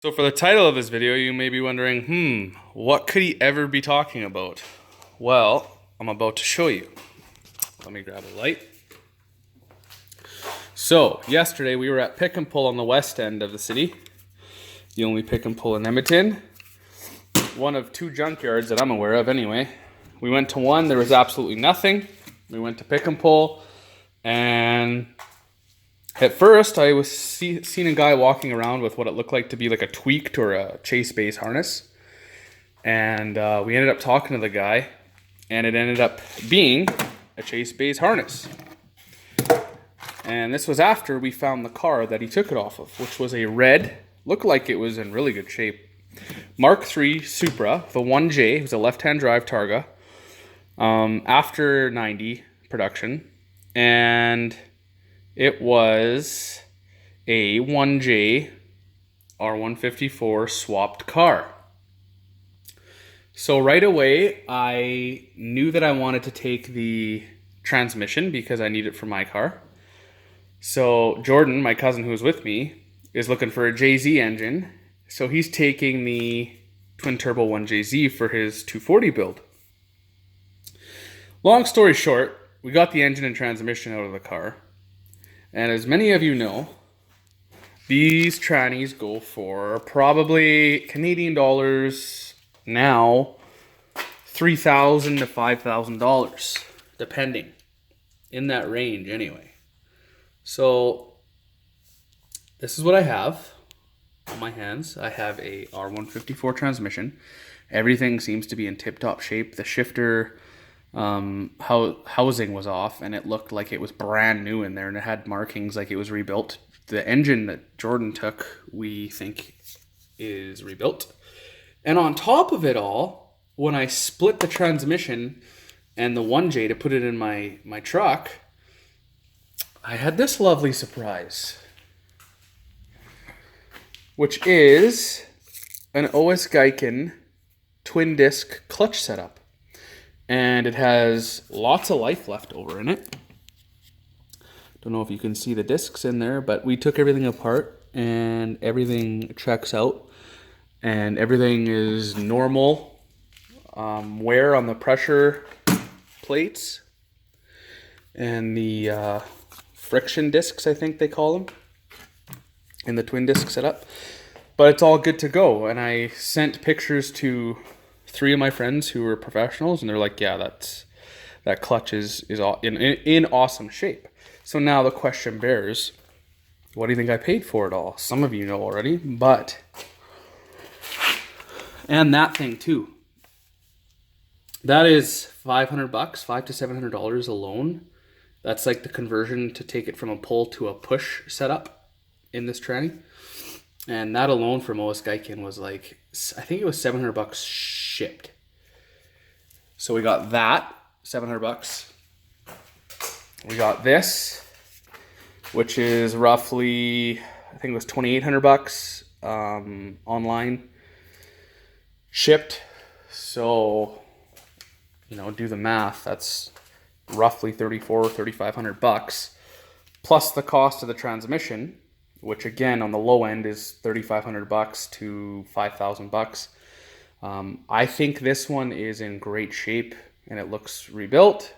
So for the title of this video, you may be wondering, what could he ever be talking about? Well, I'm about to show you. Let me grab a light. So, yesterday we were at Pick and Pull on the west end of the city. The only Pick and Pull in Edmonton. One of two junkyards that I'm aware of anyway. We went to one, there was absolutely nothing. We went to Pick and Pull, and at first, I was seen a guy walking around with what it looked like to be like a tweaked or a chase base harness. And we ended up talking to the guy, and it ended up being a chase base harness. And this was after we found the car that he took it off of, which was a red, looked like it was in really good shape, Mark III Supra, the 1J. It was a left-hand drive Targa, after 90 production. And it was a 1J R154 swapped car. So right away, I knew that I wanted to take the transmission because I need it for my car. So Jordan, my cousin who was with me, is looking for a JZ engine. So he's taking the twin turbo 1jz for his 240 build. Long story short, we got the engine and transmission out of the car. And as many of you know, these trannies go for probably Canadian dollars now, $3,000 to $5,000, depending. In that range anyway. So this is what I have on my hands. I have a R154 transmission. Everything seems to be in tip-top shape. The shifter housing was off, and it looked like it was brand new in there, and it had markings like it was rebuilt. The engine that Jordan took, we think, is rebuilt. And on top of it all, when I split the transmission and the 1J to put it in my truck, I had this lovely surprise, which is an giken twin disc clutch setup. And it has lots of life left over in it. Don't know if you can see the discs in there, but we took everything apart and everything checks out. And everything is normal wear on the pressure plates. And the friction discs, I think they call them, in the twin disc setup. But it's all good to go. And I sent pictures to 3 of my friends who were professionals, and they're like, yeah, that clutch is in awesome shape. So now the question bears, what do you think I paid for it all? Some of you know already, but, and that thing too. That is $500, $500 to $700 alone. That's like the conversion to take it from a pull to a push setup in this tranny. And that alone for Moas Giken was like, I think it was $700 shipped. So we got that, $700. We got this, which is roughly, I think it was $2,800 online shipped. So, do the math. That's roughly $3,500 plus the cost of the transmission, which again on the low end is $3,500 to $5,000. I think this one is in great shape and it looks rebuilt.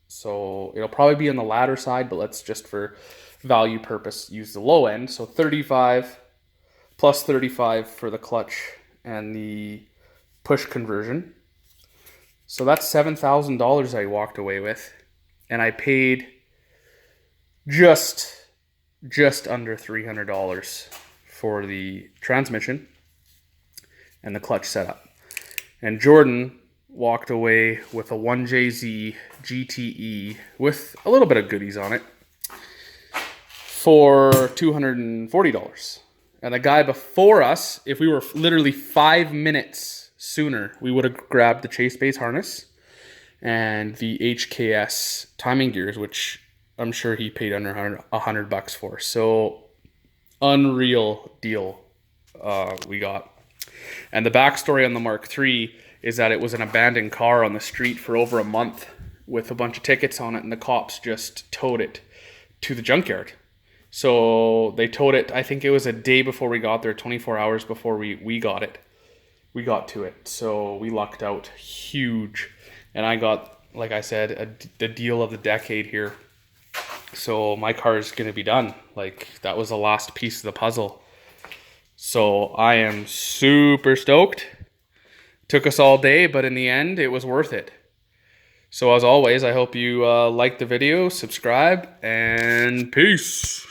So it'll probably be on the latter side, but let's just for value purpose use the low end. So 35 plus 35 for the clutch and the push conversion. So that's $7,000 I walked away with, and I paid just under $300 for the transmission and the clutch setup. And Jordan walked away with a 1jzgte with a little bit of goodies on it for $240. And the guy before us, if we were literally 5 minutes sooner, we would have grabbed the chase base harness and the HKS timing gears, which I'm sure he paid under $100 for. So unreal deal we got. And the backstory on the Mark III is that it was an abandoned car on the street for over a month with a bunch of tickets on it, and the cops just towed it to the junkyard. So they towed it, I think it was a day before we got there, 24 hours before we got it. We got to it. So we lucked out huge. And I got, like I said, the deal of the decade here. So my car is going to be done. Like, that was the last piece of the puzzle. So I am super stoked. Took us all day, but in the end, it was worth it. So as always, I hope you liked the video, subscribe, and peace.